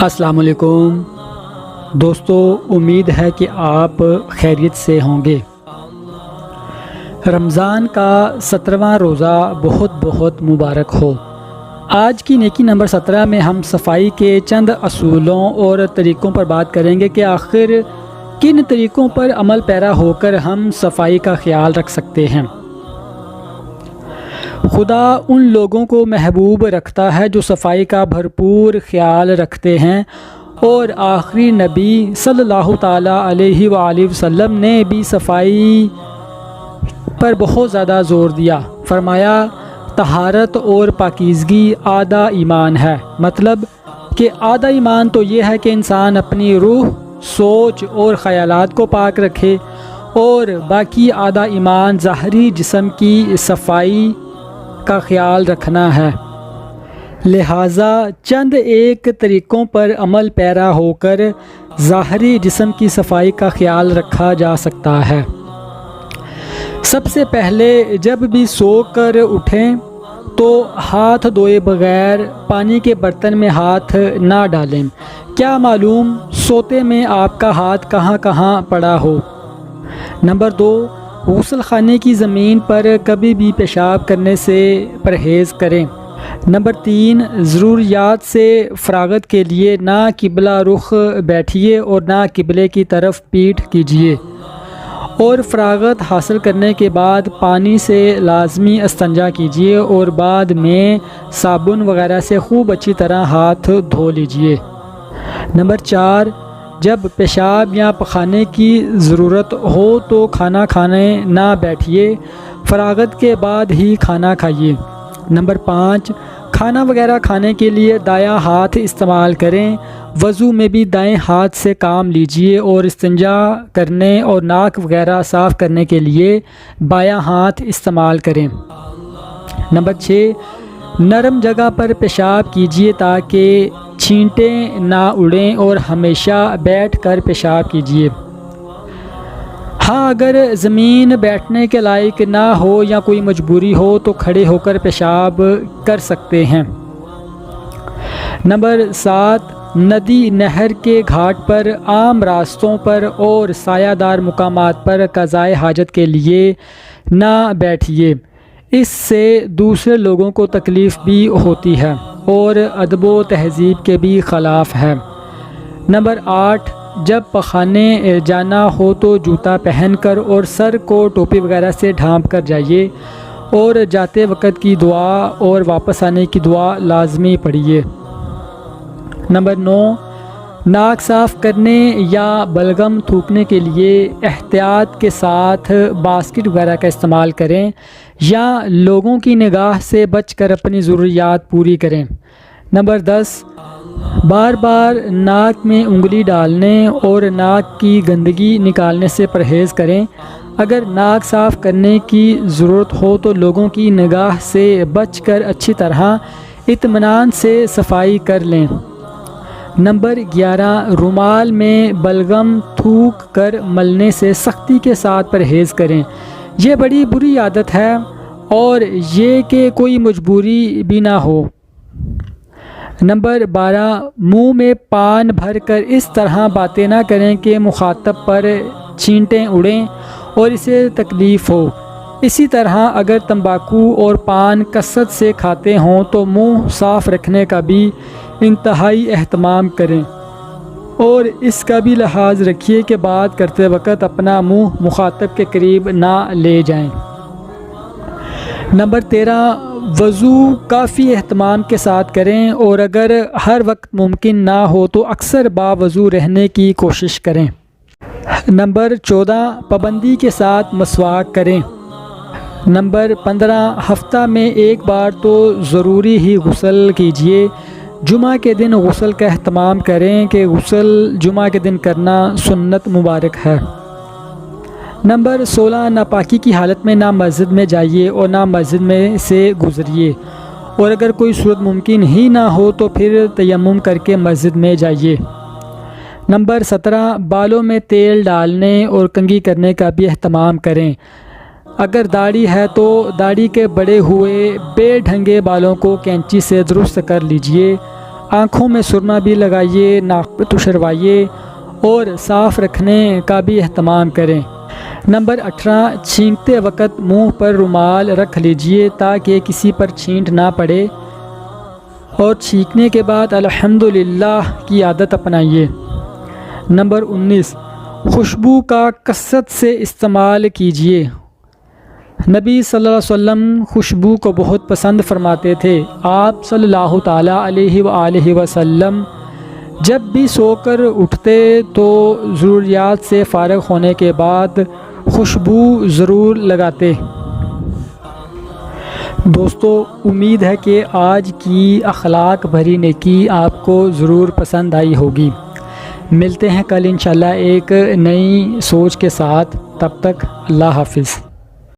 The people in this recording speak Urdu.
السلام علیکم دوستو، امید ہے کہ آپ خیریت سے ہوں گے۔ رمضان کا 17واں روزہ بہت بہت مبارک ہو۔ آج کی نیکی نمبر 17 میں ہم صفائی کے چند اصولوں اور طریقوں پر بات کریں گے کہ آخر کن طریقوں پر عمل پیرا ہو کر ہم صفائی کا خیال رکھ سکتے ہیں۔ خدا ان لوگوں کو محبوب رکھتا ہے جو صفائی کا بھرپور خیال رکھتے ہیں، اور آخری نبی صلی اللہ تعالیٰ علیہ وآلہ وسلم نے بھی صفائی پر بہت زیادہ زور دیا۔ فرمایا، طہارت اور پاکیزگی آدھا ایمان ہے۔ مطلب کہ آدھا ایمان تو یہ ہے کہ انسان اپنی روح، سوچ اور خیالات کو پاک رکھے، اور باقی آدھا ایمان ظاہری جسم کی صفائی کا خیال رکھنا ہے۔ لہٰذا چند ایک طریقوں پر عمل پیرا ہو کر ظاہری جسم کی صفائی کا خیال رکھا جا سکتا ہے۔ سب سے پہلے جب بھی سو کر اٹھیں تو ہاتھ دھوئے بغیر پانی کے برتن میں ہاتھ نہ ڈالیں۔ کیا معلوم سوتے میں آپ کا ہاتھ کہاں کہاں پڑا ہو۔ نمبر 2، غسل خانے کی زمین پر کبھی بھی پیشاب کرنے سے پرہیز کریں۔ نمبر 3، ضروریات سے فراغت کے لیے نہ قبلہ رخ بیٹھیے اور نہ قبلے کی طرف پیٹھ کیجیے، اور فراغت حاصل کرنے کے بعد پانی سے لازمی استنجا کیجیے اور بعد میں صابن وغیرہ سے خوب اچھی طرح ہاتھ دھو لیجیے۔ نمبر 4، جب پیشاب یا پخانے کی ضرورت ہو تو کھانا کھانے نہ بیٹھیے، فراغت کے بعد ہی کھانا کھائیے۔ نمبر 5، کھانا وغیرہ کھانے کے لیے دایاں ہاتھ استعمال کریں۔ وضو میں بھی دائیں ہاتھ سے کام لیجیے اور استنجا کرنے اور ناک وغیرہ صاف کرنے کے لیے بایاں ہاتھ استعمال کریں۔ نمبر 6، نرم جگہ پر پیشاب کیجیے تاکہ چھینٹیں نہ اڑیں، اور ہمیشہ بیٹھ کر پیشاب کیجیے۔ ہاں، اگر زمین بیٹھنے کے لائق نہ ہو یا کوئی مجبوری ہو تو کھڑے ہو کر پیشاب کر سکتے ہیں۔ نمبر 7، ندی، نہر کے گھاٹ پر، عام راستوں پر اور سایہ دار مقامات پر قضائے حاجت کے لیے نہ بیٹھیے۔ اس سے دوسرے لوگوں کو تکلیف بھی ہوتی ہے اور ادب و تہذیب کے بھی خلاف ہے۔ نمبر 8، جب پخانے جانا ہو تو جوتا پہن کر اور سر کو ٹوپی وغیرہ سے ڈھانپ کر جائیے، اور جاتے وقت کی دعا اور واپس آنے کی دعا لازمی پڑھیے۔ نمبر 9، ناک صاف کرنے یا بلغم تھوکنے کے لیے احتیاط کے ساتھ باسکٹ وغیرہ کا استعمال کریں، یا لوگوں کی نگاہ سے بچ کر اپنی ضروریات پوری کریں۔ نمبر 10، بار بار ناک میں انگلی ڈالنے اور ناک کی گندگی نکالنے سے پرہیز کریں۔ اگر ناک صاف کرنے کی ضرورت ہو تو لوگوں کی نگاہ سے بچ کر اچھی طرح اطمینان سے صفائی کر لیں۔ نمبر 11، رومال میں بلغم تھوک کر ملنے سے سختی کے ساتھ پرہیز کریں۔ یہ بڑی بری عادت ہے، اور یہ کہ کوئی مجبوری بھی نہ ہو۔ نمبر 12، منہ میں پان بھر کر اس طرح باتیں نہ کریں کہ مخاطب پر چھینٹیں اڑیں اور اسے تکلیف ہو۔ اسی طرح اگر تمباکو اور پان کثرت سے کھاتے ہوں تو منہ صاف رکھنے کا بھی انتہائی اہتمام کریں، اور اس کا بھی لحاظ رکھیے کہ بات کرتے وقت اپنا منہ مخاطب کے قریب نہ لے جائیں۔ نمبر 13، وضو کافی اہتمام کے ساتھ کریں، اور اگر ہر وقت ممکن نہ ہو تو اکثر باوضو رہنے کی کوشش کریں۔ نمبر 14، پابندی کے ساتھ مسواک کریں۔ نمبر 15، ہفتہ میں ایک بار تو ضروری ہی غسل کیجیے۔ جمعہ کے دن غسل کا اہتمام کریں کہ غسل جمعہ کے دن کرنا سنت مبارک ہے۔ نمبر 16، ناپاکی کی حالت میں نہ مسجد میں جائیے اور نہ مسجد میں سے گزریے، اور اگر کوئی صورت ممکن ہی نہ ہو تو پھر تیمم کر کے مسجد میں جائیے۔ نمبر 17، بالوں میں تیل ڈالنے اور کنگھی کرنے کا بھی اہتمام کریں۔ اگر داڑھی ہے تو داڑھی کے بڑے ہوئے بے ڈھنگے بالوں کو کینچی سے درست کر لیجئے۔ آنکھوں میں سرما بھی لگائیے، ناک پہ تشروائیے اور صاف رکھنے کا بھی اہتمام کریں۔ نمبر 18، چھینکتے وقت منہ پر رومال رکھ لیجئے تاکہ کسی پر چھینٹ نہ پڑے، اور چھینکنے کے بعد الحمدللہ کی عادت اپنائیے۔ نمبر 19، خوشبو کا کثرت سے استعمال کیجئے۔ نبی صلی اللہ علیہ وسلم خوشبو کو بہت پسند فرماتے تھے۔ آپ صلی اللہ تعالیٰ علیہ وآلہ وسلم جب بھی سو کر اٹھتے تو ضروریات سے فارغ ہونے کے بعد خوشبو ضرور لگاتے۔ دوستو، امید ہے کہ آج کی اخلاق بھری نیکی آپ کو ضرور پسند آئی ہوگی۔ ملتے ہیں کل انشاءاللہ ایک نئی سوچ کے ساتھ، تب تک اللہ حافظ۔